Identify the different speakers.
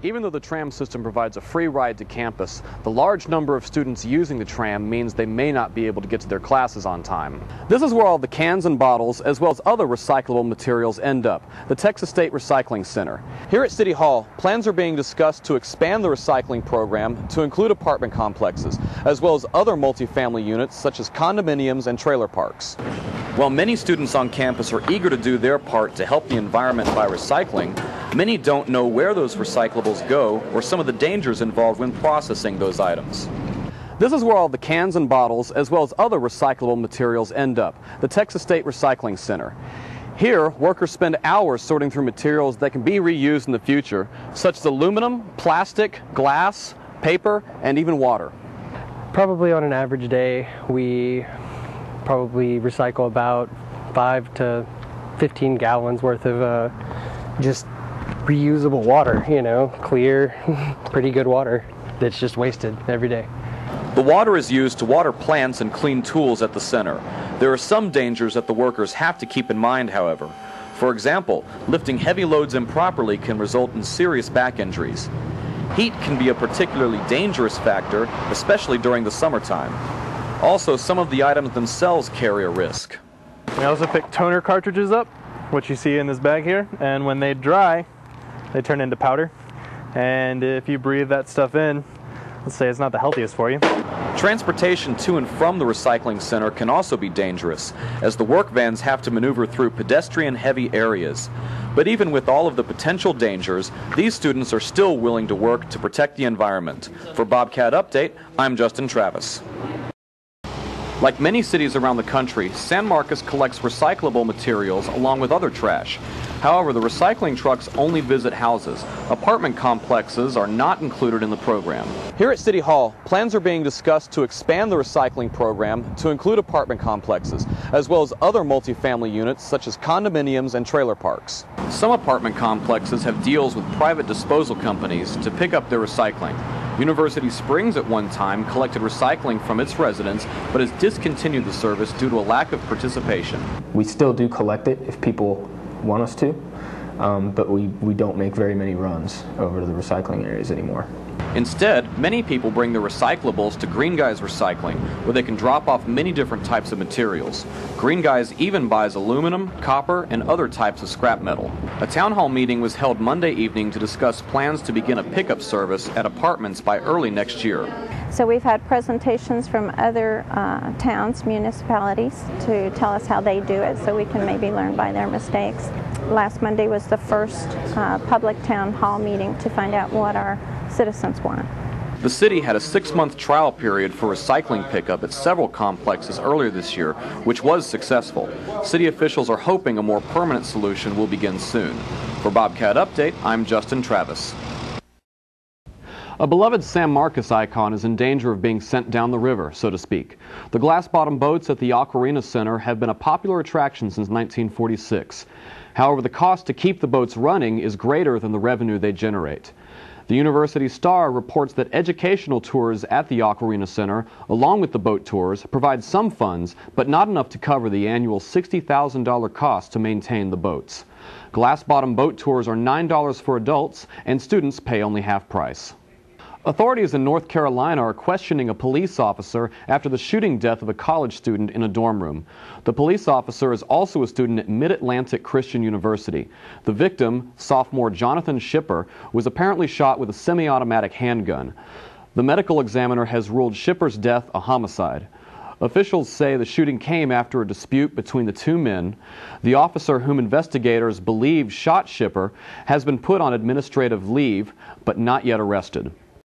Speaker 1: Even though the tram system provides a free ride to campus, the large number of students using the tram means they may not be able to get to their classes on time. This is where all the cans and bottles, as well as other recyclable materials, end up, the Texas State Recycling Center. Here at City Hall, plans are being discussed to expand the recycling program to include apartment complexes, as well as other multifamily units such as condominiums and trailer parks. While many students on campus are eager to do their part to help the environment by recycling, many don't know where those recyclables go or some of the dangers involved when processing those items. This is where all the cans and bottles, as well as other recyclable materials, end up, the Texas State Recycling Center. Here, workers spend hours sorting through materials that can be reused in the future, such as aluminum, plastic, glass, paper, and even water.
Speaker 2: Probably on an average day, we probably recycle about 5 to 15 gallons worth of just reusable water, you know, clear, pretty good water that's just wasted every day.
Speaker 1: The water is used to water plants and clean tools at the center. There are some dangers that the workers have to keep in mind, however. For example, lifting heavy loads improperly can result in serious back injuries. Heat can be a particularly dangerous factor, especially during the summertime. Also, some of the items themselves carry a risk.
Speaker 3: We also pick toner cartridges up, which you see in this bag here, and when they dry, they turn into powder. And if you breathe that stuff in, let's say it's not the healthiest for you.
Speaker 1: Transportation to and from the recycling center can also be dangerous, as the work vans have to maneuver through pedestrian-heavy areas. But even with all of the potential dangers, these students are still willing to work to protect the environment. For Bobcat Update, I'm Justin Travis. Like many cities around the country, San Marcos collects recyclable materials along with other trash. However, the recycling trucks only visit houses. Apartment complexes are not included in the program. Here at City Hall, plans are being discussed to expand the recycling program to include apartment complexes, as well as other multifamily units such as condominiums and trailer parks. Some apartment complexes have deals with private disposal companies to pick up their recycling. University Springs at one time collected recycling from its residents, but has discontinued the service due to a lack of participation.
Speaker 4: We still do collect it if people want us to, but we don't make very many runs over to the recycling areas anymore.
Speaker 1: Instead, many people bring their recyclables to Green Guys Recycling, where they can drop off many different types of materials. Green Guys even buys aluminum, copper, and other types of scrap metal. A town hall meeting was held Monday evening to discuss plans to begin a pickup service at apartments by early next year.
Speaker 5: So we've had presentations from other towns, municipalities, to tell us how they do it so we can maybe learn by their mistakes. Last Monday was the first public town hall meeting to find out what our citizens want.
Speaker 1: The city had a 6-month trial period for recycling pickup at several complexes earlier this year, which was successful. City officials are hoping a more permanent solution will begin soon. For Bobcat Update, I'm Justin Travis. A beloved San Marcos icon is in danger of being sent down the river, so to speak. The glass-bottom boats at the Aquarina Center have been a popular attraction since 1946. However, the cost to keep the boats running is greater than the revenue they generate. The University Star reports that educational tours at the Aquarina Center, along with the boat tours, provide some funds, but not enough to cover the annual $60,000 cost to maintain the boats. Glass-bottom boat tours are $9 for adults, and students pay only half price. Authorities in North Carolina are questioning a police officer after the shooting death of a college student in a dorm room. The police officer is also a student at Mid-Atlantic Christian University. The victim, sophomore Jonathan Shipper, was apparently shot with a semi-automatic handgun. The medical examiner has ruled Shipper's death a homicide. Officials say the shooting came after a dispute between the two men. The officer, whom investigators believe shot Shipper, has been put on administrative leave, but not yet arrested.